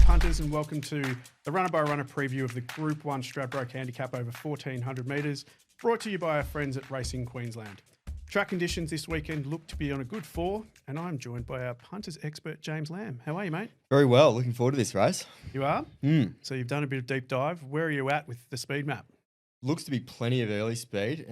punters, and welcome to the runner-by-runner preview of the Group 1 Stradbroke Handicap over 1,400 metres, brought to you by our friends at Racing Queensland. Track conditions this weekend look to be on a good four, and I'm joined by our punters expert, James Lamb. How are you, mate? Very well. Looking forward to this race. You are? So you've done a bit of deep dive. Where are you at with the speed map? Looks to be plenty of early speed.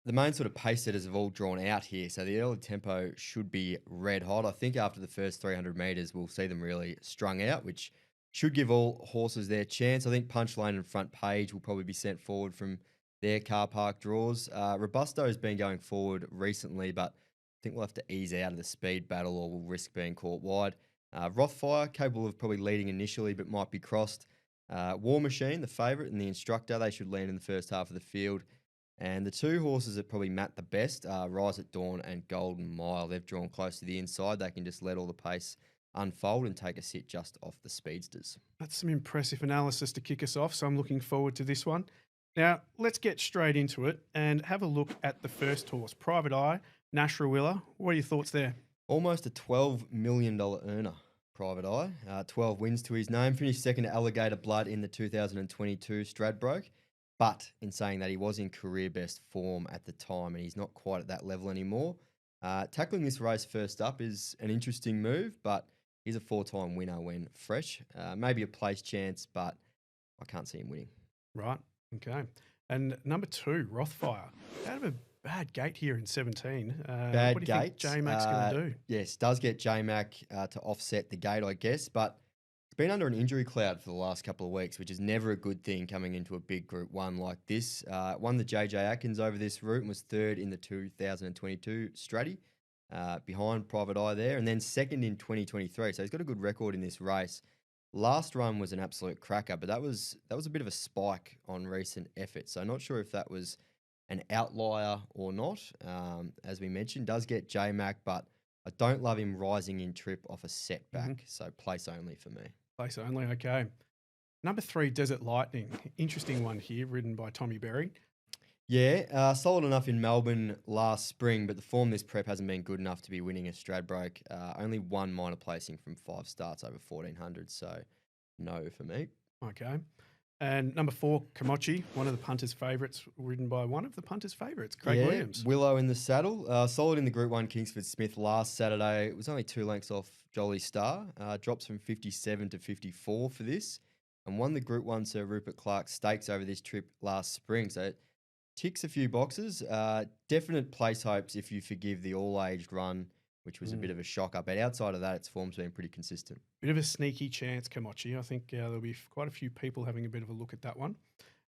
The main sort of pace setters have all drawn out here, so the early tempo should be red hot. I think after the first 300 metres, we'll see them really strung out, which should give all horses their chance. I think Punchline and Front Page will probably be sent forward from their car park draws. Robustto has been going forward recently, but I think we'll have to ease out of the speed battle or we'll risk being caught wide. Rothfire, capable of probably leading initially, but might be crossed. War Machine, the favourite, and the Instructor, they should land in the first half of the field. And the two horses that probably mat the best are Rise at Dawn and Golden Mile. They've drawn close to the inside. They can just let all the pace unfold and take a sit just off the speedsters. That's some impressive analysis to kick us off, so I'm looking forward to this one. Now, let's get straight into it and have a look at the first horse, Private Eye, Nash Rawiller. What are your thoughts there? Almost a $12 million earner, Private Eye. 12 wins to his name. Finished second to Alligator Blood in the 2022 Stradbroke. But in saying that, he was in career best form at the time and he's not quite at that level anymore. Tackling this race first up is an interesting move, but he's a four-time winner when fresh. Maybe a place chance, but I can't see him winning. Right, okay. And number 2, Rothfire. Out of a bad gate here in 17. Bad what do you think J-Mac's going to do? Yes, does get J-Mac to offset the gate, I guess, but been under an injury cloud for the last couple of weeks, which is never a good thing coming into a big Group 1 like this. Won the JJ Atkins over this route and was third in the 2022 Stratty, behind Private Eye there, and then second in 2023. So he's got a good record in this race. Last run was an absolute cracker, but that was a bit of a spike on recent effort. So not sure if that was an outlier or not. As we mentioned, does get J-Mac, but I don't love him rising in trip off a setback. So place only for me. Place only, okay. Number 3, Desert Lightning. Interesting one here, ridden by Tommy Berry. Yeah, solid enough in Melbourne last spring, but the form this prep hasn't been good enough to be winning a Stradbroke. Only one minor placing from 5 starts over 1,400, so no for me. Okay. And number 4, Kamachi, one of the punters' favourites, ridden by one of the punters' favourites, Craig Williams. Willow in the saddle. Solid in the Group 1 Kingsford Smith last Saturday. It was only 2 lengths off Jolly Star. Drops from 57 to 54 for this. And won the Group 1 Sir Rupert Clarke Stakes over this trip last spring. So it ticks a few boxes. Definite place hopes if you forgive the all-aged run, which was a bit of a shocker. But outside of that, its form's been pretty consistent. Bit of a sneaky chance, Kamachi. I think there'll be quite a few people having a bit of a look at that one.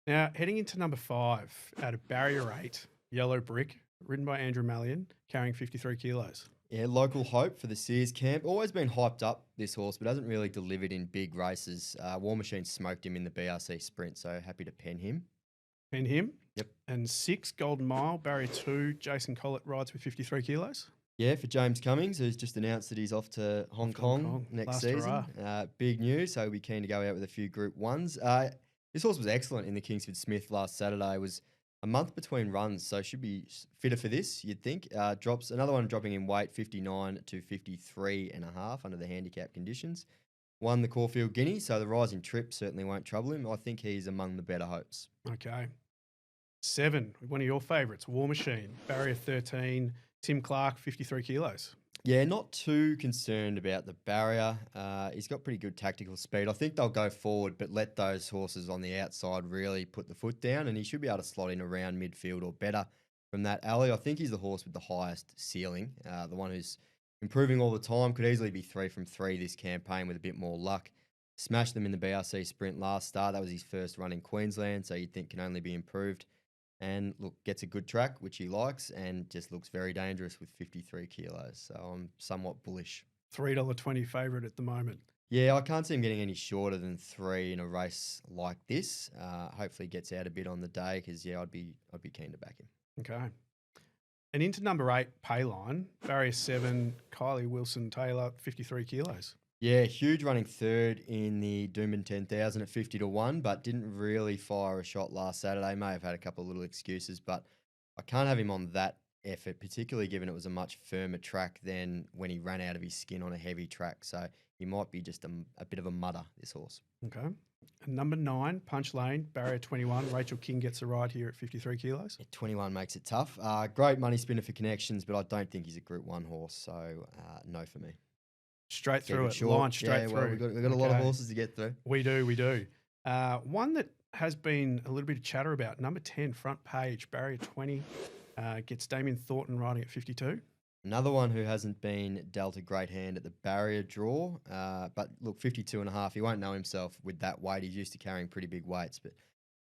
Now, heading into number 5, out of Barrier 8, Yellow Brick, ridden by Andrew Mallion, carrying 53 kilos. Yeah, local hope for the Sears camp. Always been hyped up, this horse, but hasn't really delivered in big races. War Machine smoked him in the BRC Sprint, so happy to pen him. Pen him? Yep. And 6, Golden Mile, Barrier 2, Jason Collett rides with 53 kilos. Yeah, for James Cummings, who's just announced that he's off to Hong Kong next season. Big news, so he'll be keen to go out with a few Group 1s. This horse was excellent in the Kingsford Smith last Saturday. It was a month between runs, so should be fitter for this, you'd think. Drops another one dropping in weight, 59 to 53.5 under the handicap conditions. Won the Caulfield Guinea, so the rising trip certainly won't trouble him. I think he's among the better hopes. Okay. 7, one of your favourites, War Machine, Barrier 13, Tim Clark, 53 kilos. Yeah, not too concerned about the barrier. He's got pretty good tactical speed. I think they'll go forward, but let those horses on the outside really put the foot down, and he should be able to slot in around midfield or better from that alley. I think he's the horse with the highest ceiling, the one who's improving all the time. Could easily be 3 from 3 this campaign with a bit more luck. Smashed them in the BRC Sprint last start. That was his first run in Queensland, so you'd think can only be improved. And look, gets a good track, which he likes, and just looks very dangerous with 53 kilos. So I'm somewhat bullish. $3.20 favourite at the moment. Yeah, I can't see him getting any shorter than 3 in a race like this. Hopefully gets out a bit on the day because, yeah, I'd be keen to back him. Okay. And into number 8, Payline, Barrier 7, Kylie Wilson-Taylor, 53 kilos. Yeah, huge running third in the Doomben 10,000 at 50 to 1, but didn't really fire a shot last Saturday. May have had a couple of little excuses, but I can't have him on that effort, particularly given it was a much firmer track than when he ran out of his skin on a heavy track. So he might be just a bit of a mudder, this horse. Okay. And number 9, Punch Lane, barrier 21. Rachel King gets a ride here at 53 kilos. Yeah, 21 makes it tough. Great money spinner for connections, but I don't think he's a Group 1 horse, so no for me. Straight Keep through it, short. line straight through. Well, we've got a lot of horses to get through. We do. One that has been a little bit of chatter about, number 10, Front Page, barrier 20, gets Damien Thornton riding at 52. Another one who hasn't been dealt a great hand at the barrier draw, but look, 52.5, he won't know himself with that weight. He's used to carrying pretty big weights, but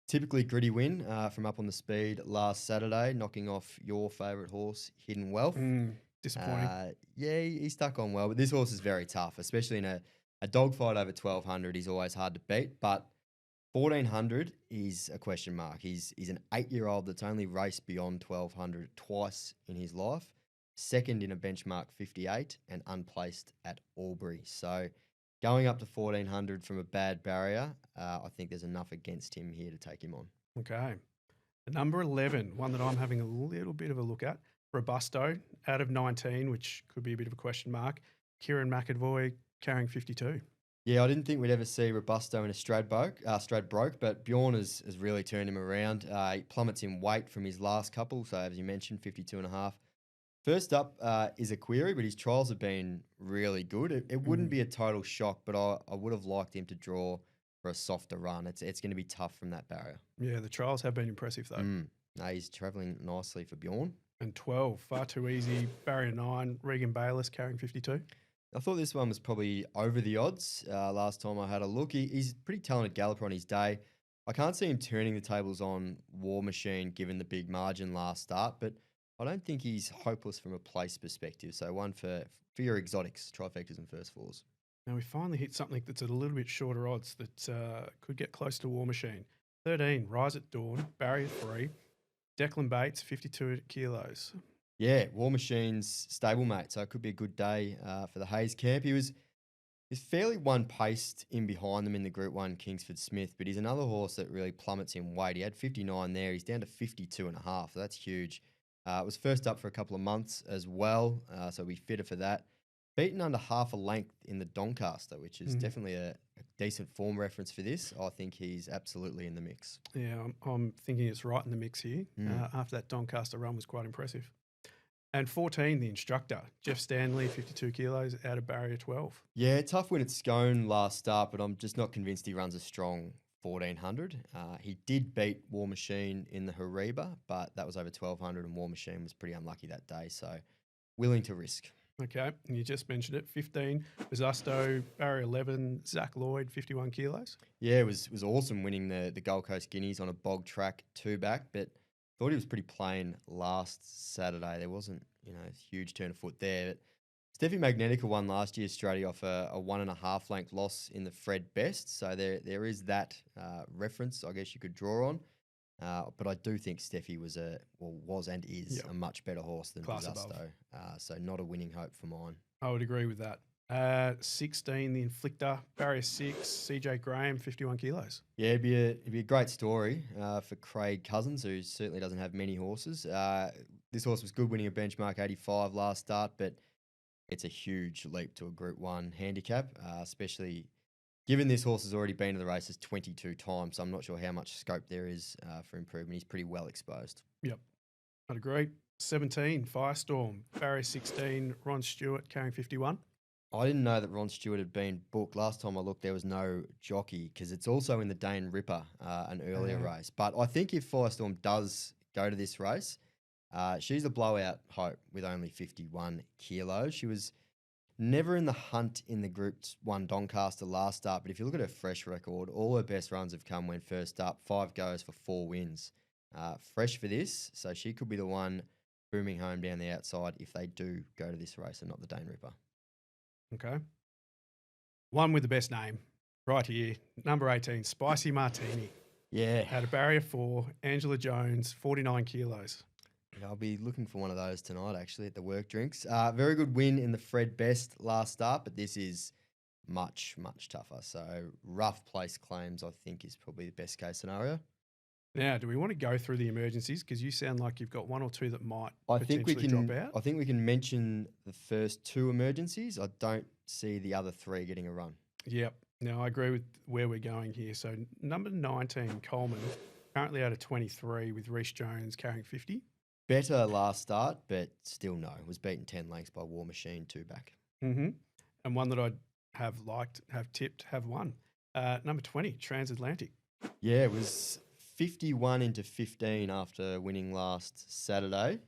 typically gritty win from up on the speed last Saturday, knocking off your favourite horse, Hidden Wealth. Disappointing. Yeah, he stuck on well, but this horse is very tough, especially in a dogfight over 1,200. He's always hard to beat, but 1,400 is a question mark. He's an 8-year-old that's only raced beyond 1,200 twice in his life, second in a benchmark 58 and unplaced at Albury. So going up to 1,400 from a bad barrier, I think there's enough against him here to take him on. Okay. Number 11, one that I'm having a little bit of a look at, Robustto, out of 19, which could be a bit of a question mark. Kieran McAvoy carrying 52. Yeah, I didn't think we'd ever see Robustto in a Stradbroke, but Bjorn has really turned him around. He plummets in weight from his last couple, so as you mentioned, 52.5. First up is a query, but his trials have been really good. It wouldn't be a total shock, but I would have liked him to draw for a softer run. It's going to be tough from that barrier. Yeah, the trials have been impressive, though. No, he's travelling nicely for Bjorn. And 12, far too easy. Barrier 9, Regan Bayliss carrying 52. I thought this one was probably over the odds last time I had a look. He's a pretty talented galloper on his day. I can't see him turning the tables on War Machine given the big margin last start, but I don't think he's hopeless from a place perspective. So one for your exotics, trifectas and first fours. Now we finally hit something that's at a little bit shorter odds that could get close to War Machine. 13, Rise at Dawn, barrier 3. Declan Bates, 52 kilos. Yeah, War Machine's stablemate, so it could be a good day for the Hayes camp. He's fairly one-paced in behind them in the Group 1 Kingsford Smith, but he's another horse that really plummets in weight. He had 59 there. He's down to 52.5, so that's huge. It was first up for a couple of months as well, so we fitter for that. Beaten under half a length in the Doncaster, which is definitely a decent form reference for this. I think he's absolutely in the mix. Yeah, I'm thinking it's right in the mix here. After that Doncaster run was quite impressive. And 14, the Instructor, Jeff Stanley, 52 kilos, out of barrier 12. Yeah, tough win at Scone last start, but I'm just not convinced he runs a strong 1,400. He did beat War Machine in the Hariba, but that was over 1,200 and War Machine was pretty unlucky that day, so willing to risk. Okay, and you just mentioned it. 15, Robustto, barrier 11, Zack Lloyd, 51 kilos. Yeah, it was awesome winning the Gold Coast Guineas on a bog track 2-back, but thought he was pretty plain last Saturday. There wasn't, a huge turn of foot there. But Steffi Magnetica won last year straight off a 1.5 length loss in the Fred Best, so there is that reference I guess you could draw on. But I do think Steffi was and is a much better horse than Robustto. So not a winning hope for mine. I would agree with that. 16, the Inflictor, barrier 6, CJ Graham, 51 kilos. Yeah, it'd be a great story for Craig Cousins, who certainly doesn't have many horses. This horse was good winning a benchmark 85 last start, but it's a huge leap to a Group 1 handicap, especially given this horse has already been to the races 22 times. So I'm not sure how much scope there is for improvement. He's pretty well exposed. Yep, I'd agree. 17, Firestorm, barrier 16, Ron Stewart carrying 51. I didn't know that Ron Stewart had been booked. Last time I looked, there was no jockey because it's also in the Dane Ripper, an earlier race. But I think if Firestorm does go to this race, she's a blowout hope with only 51 kilos. She was never in the hunt in the Group 1 Doncaster last start, but if you look at her fresh record, all her best runs have come when first up, 5 goes for 4 wins. Fresh for this, so she could be the one booming home down the outside if they do go to this race and not the Dane Ripper. Okay. One with the best name, right here, number 18, Spicy Martini. Yeah. Out of barrier 4, Angela Jones, 49 kilos. Yeah, I'll be looking for one of those tonight, actually, at the work drinks. Very good win in the Fred Best last start, but this is much, much tougher. So rough place claims, I think, is probably the best case scenario. Now, do we want to go through the emergencies? Because you sound like you've got one or two that might I think we potentially can. drop out. I think we can mention the first two emergencies. I don't see the other three getting a run. Yep. Now, I agree with where we're going here. So, number 19, Coleman, currently out of 23 with Reece Jones carrying 50. Better last start, but still no. Was beaten 10 lengths by War Machine 2 back. Mm-hmm. And one that I have liked, have tipped, have won. Number 20, Transatlantic. Yeah, it was 51 into 15 after winning last Saturday.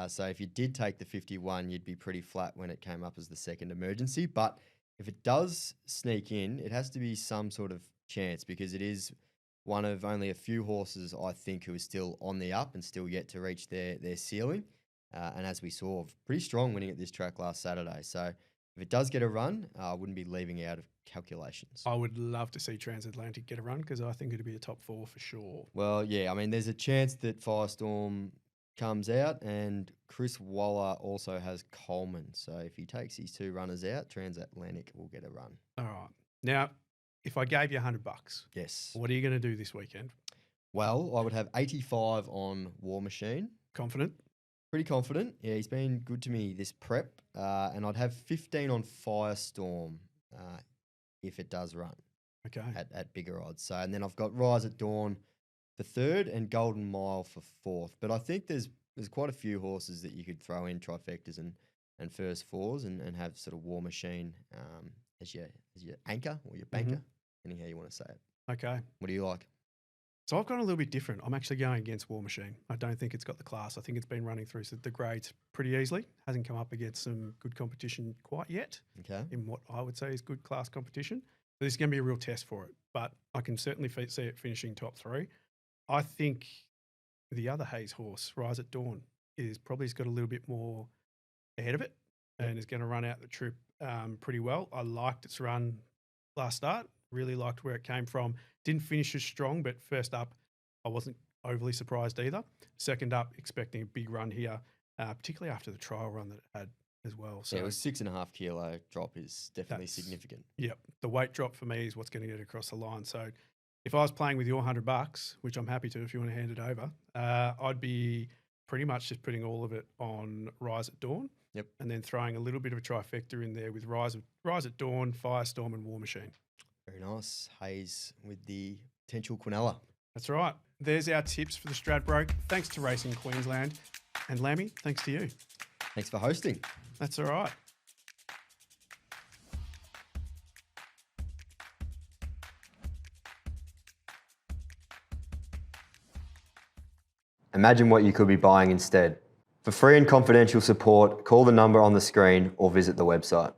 So if you did take the 51, you'd be pretty flat when it came up as the second emergency. But if it does sneak in, it has to be some sort of chance because it is one of only a few horses, I think, who is still on the up and still yet to reach their ceiling. And as we saw, pretty strong winning at this track last Saturday. So if it does get a run, I wouldn't be leaving out of calculations. I would love to see Transatlantic get a run because I think it'd be a top 4 for sure. Well, yeah, I mean, there's a chance that Firestorm comes out and Chris Waller also has Coleman. So if he takes his two runners out, Transatlantic will get a run. All right. Now, if I gave you $100, Yes. what are you going to do this weekend? Well, I would have 85 on War Machine. Confident? Pretty confident. Yeah, he's been good to me this prep. And I'd have 15 on Firestorm if it does run. Okay. At bigger odds. So, and then I've got Rise at Dawn for third and Golden Mile for fourth. But I think there's quite a few horses that you could throw in trifectas and first fours and have sort of War Machine as your anchor or your banker, depending how you want to say it. Okay. What do you like? So I've gone a little bit different. I'm actually going against War Machine. I don't think it's got the class. I think it's been running through the grades pretty easily. Hasn't come up against some good competition quite yet. Okay. In what I would say is good class competition. So this is going to be a real test for it, but I can certainly see it finishing top 3. I think the other Hayes horse, Rise at Dawn, is probably got a little bit more ahead of it and is going to run out the trip pretty well. I liked its run last start. Really liked where it came from. Didn't finish as strong, but first up, I wasn't overly surprised either. Second up, expecting a big run here, particularly after the trial run that it had as well. So yeah, it was 6.5 kilo drop is definitely significant. Yep. The weight drop for me is what's going to get across the line. So if I was playing with your $100, which I'm happy to if you want to hand it over, I'd be pretty much just putting all of it on Rise at Dawn. Yep. And then throwing a little bit of a trifecta in there with Rise at Dawn, Firestorm and War Machine. Very nice. Hayes with the potential Quinella. That's right. There's our tips for the Stradbroke. Thanks to Racing Queensland. And Lammy, thanks to you. Thanks for hosting. That's all right. Imagine what you could be buying instead. For free and confidential support, call the number on the screen or visit the website.